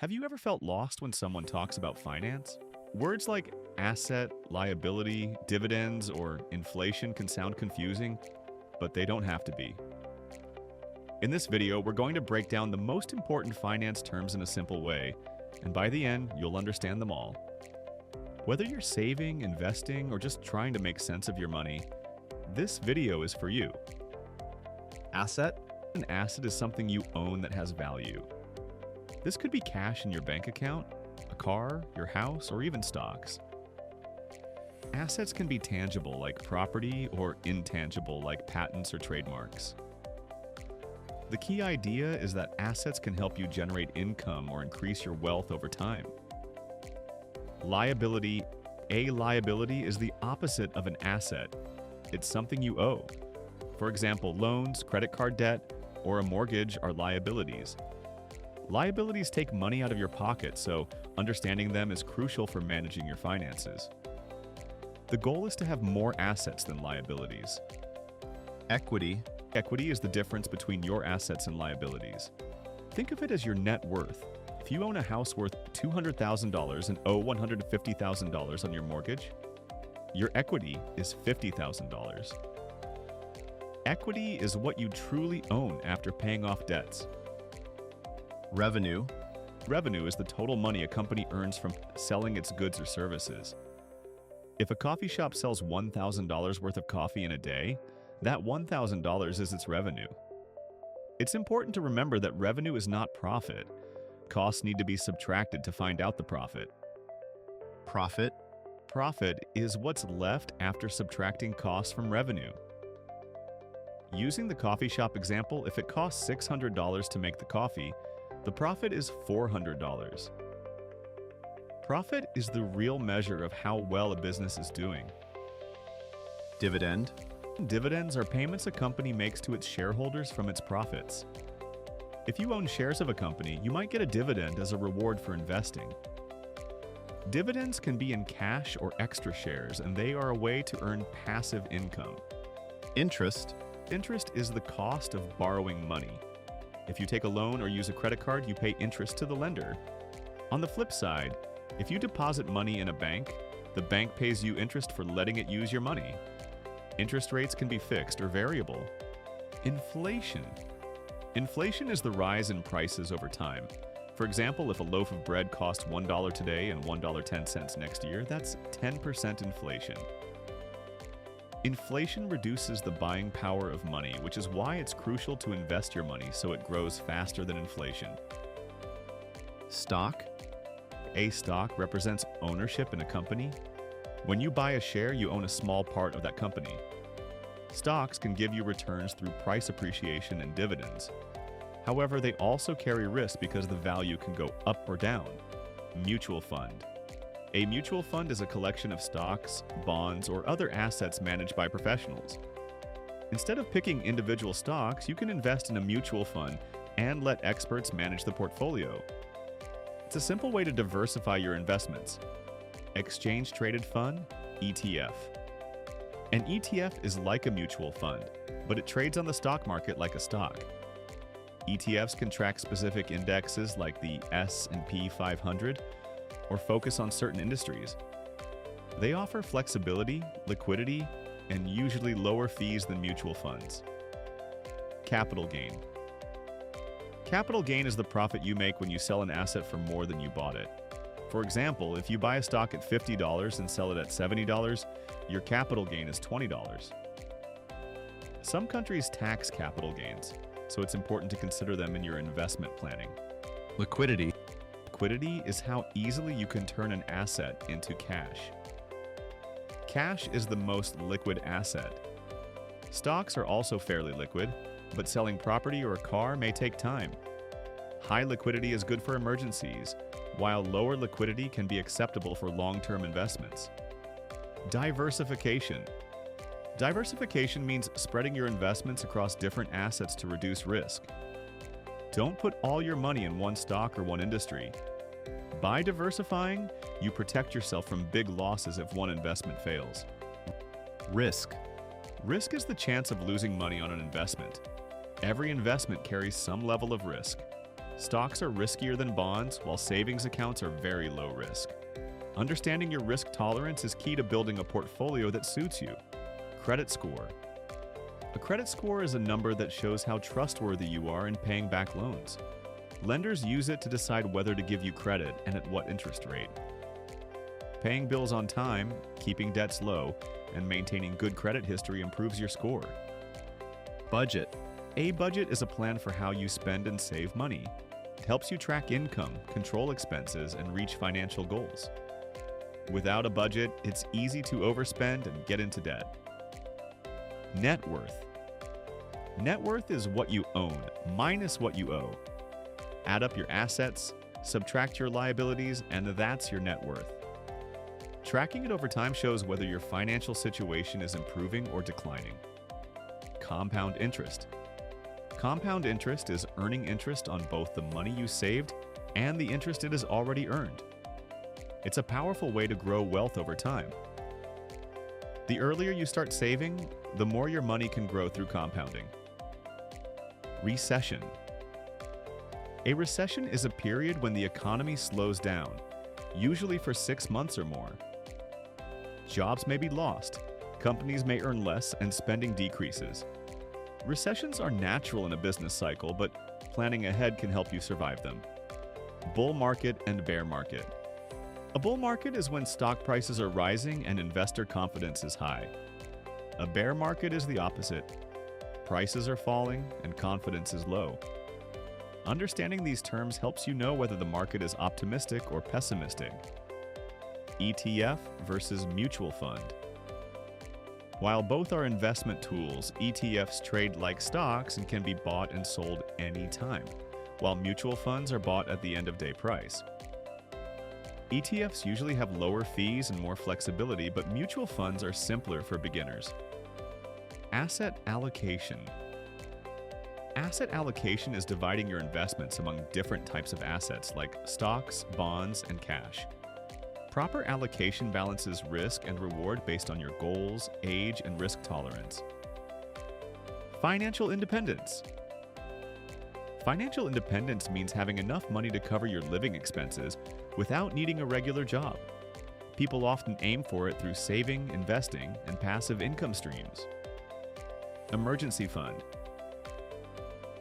Have you ever felt lost when someone talks about finance? Words like asset, liability, dividends, or inflation can sound confusing, but they don't have to be. In this video, we're going to break down the most important finance terms in a simple way, and by the end, you'll understand them all. Whether you're saving, investing, or just trying to make sense of your money, this video is for you. Asset? An asset is something you own that has value. This could be cash in your bank account, a car, your house, or even stocks. Assets can be tangible like property or intangible like patents or trademarks. The key idea is that assets can help you generate income or increase your wealth over time. Liability. A liability is the opposite of an asset. It's something you owe. For example, loans, credit card debt, or a mortgage are liabilities. Liabilities take money out of your pocket, so understanding them is crucial for managing your finances. The goal is to have more assets than liabilities. Equity? Equity is the difference between your assets and liabilities. Think of it as your net worth. If you own a house worth $200,000 and owe $150,000 on your mortgage, your equity is $50,000. Equity is what you truly own after paying off debts. Revenue? Revenue is the total money a company earns from selling its goods or services. If a coffee shop sells $1,000 worth of coffee in a day, that $1,000 is its revenue. It's important to remember that revenue is not profit. Costs need to be subtracted to find out the profit. Profit? Profit is what's left after subtracting costs from revenue. Using the coffee shop example, if it costs $600 to make the coffee, the profit is $400. Profit is the real measure of how well a business is doing. Dividend? Dividends are payments a company makes to its shareholders from its profits. If you own shares of a company, you might get a dividend as a reward for investing. Dividends can be in cash or extra shares, and they are a way to earn passive income. Interest? Interest is the cost of borrowing money. If you take a loan or use a credit card, you pay interest to the lender. On the flip side, if you deposit money in a bank, the bank pays you interest for letting it use your money. Interest rates can be fixed or variable. Inflation. Inflation is the rise in prices over time. For example, if a loaf of bread costs $1 today and $1.10 next year, that's 10% inflation. Inflation reduces the buying power of money, which is why it's crucial to invest your money so it grows faster than inflation. Stock? A stock represents ownership in a company. When you buy a share, you own a small part of that company. Stocks can give you returns through price appreciation and dividends. However, they also carry risk because the value can go up or down. Mutual fund. A mutual fund is a collection of stocks, bonds, or other assets managed by professionals. Instead of picking individual stocks, you can invest in a mutual fund and let experts manage the portfolio. It's a simple way to diversify your investments. Exchange Traded Fund, ETF. An ETF is like a mutual fund, but it trades on the stock market like a stock. ETFs can track specific indexes like the S&P 500 or focus on certain industries. They offer flexibility, liquidity, and usually lower fees than mutual funds. Capital gain. Capital gain is the profit you make when you sell an asset for more than you bought it. For example, if you buy a stock at $50 and sell it at $70, your capital gain is $20. Some countries tax capital gains, so it's important to consider them in your investment planning. Liquidity? Liquidity is how easily you can turn an asset into cash. Cash is the most liquid asset. Stocks are also fairly liquid, but selling property or a car may take time. High liquidity is good for emergencies, while lower liquidity can be acceptable for long-term investments. Diversification. Diversification means spreading your investments across different assets to reduce risk. Don't put all your money in one stock or one industry. By diversifying, you protect yourself from big losses if one investment fails. Risk? Risk is the chance of losing money on an investment. Every investment carries some level of risk. Stocks are riskier than bonds, while savings accounts are very low risk. Understanding your risk tolerance is key to building a portfolio that suits you. Credit score. A credit score is a number that shows how trustworthy you are in paying back loans. Lenders use it to decide whether to give you credit and at what interest rate. Paying bills on time, keeping debts low, and maintaining good credit history improves your score. Budget. A budget is a plan for how you spend and save money. It helps you track income, control expenses, and reach financial goals. Without a budget, it's easy to overspend and get into debt. Net worth. Net worth is what you own minus what you owe. Add up your assets, subtract your liabilities, and that's your net worth. Tracking it over time shows whether your financial situation is improving or declining. Compound interest. Compound interest is earning interest on both the money you saved and the interest it has already earned. It's a powerful way to grow wealth over time. The earlier you start saving, the more your money can grow through compounding. Recession. A recession is a period when the economy slows down, usually for 6 months or more. Jobs may be lost, companies may earn less, and spending decreases. Recessions are natural in a business cycle, but planning ahead can help you survive them. Bull market and bear market. A bull market is when stock prices are rising and investor confidence is high. A bear market is the opposite. Prices are falling and confidence is low. Understanding these terms helps you know whether the market is optimistic or pessimistic. ETF versus mutual fund. While both are investment tools, ETFs trade like stocks and can be bought and sold anytime, while mutual funds are bought at the end of day price. ETFs usually have lower fees and more flexibility, but mutual funds are simpler for beginners. Asset allocation. Asset allocation is dividing your investments among different types of assets like stocks, bonds, and cash. Proper allocation balances risk and reward based on your goals, age, and risk tolerance. Financial independence. Financial independence means having enough money to cover your living expenses without needing a regular job. People often aim for it through saving, investing, and passive income streams. Emergency fund.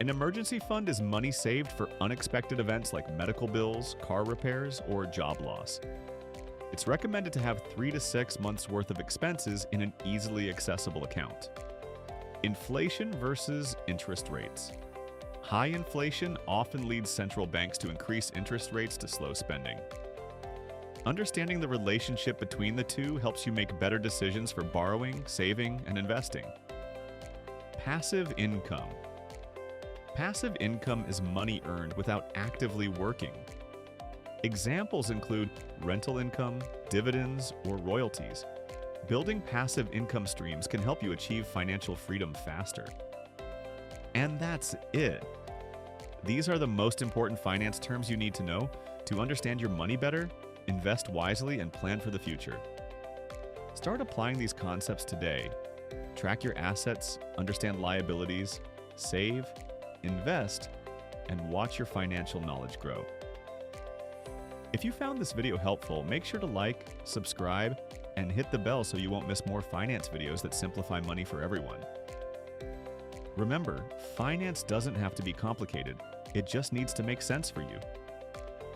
An emergency fund is money saved for unexpected events like medical bills, car repairs, or job loss. It's recommended to have 3 to 6 months' worth of expenses in an easily accessible account. Inflation versus interest rates. High inflation often leads central banks to increase interest rates to slow spending. Understanding the relationship between the two helps you make better decisions for borrowing, saving, and investing. Passive income. Passive income is money earned without actively working. Examples include rental income, dividends, or royalties. Building passive income streams can help you achieve financial freedom faster. And that's it. These are the most important finance terms you need to know to understand your money better, invest wisely, and plan for the future. Start applying these concepts today. Track your assets, understand liabilities, save, invest, and watch your financial knowledge grow. If you found this video helpful, make sure to like, subscribe, and hit the bell so you won't miss more finance videos that simplify money for everyone. Remember, finance doesn't have to be complicated. It just needs to make sense for you.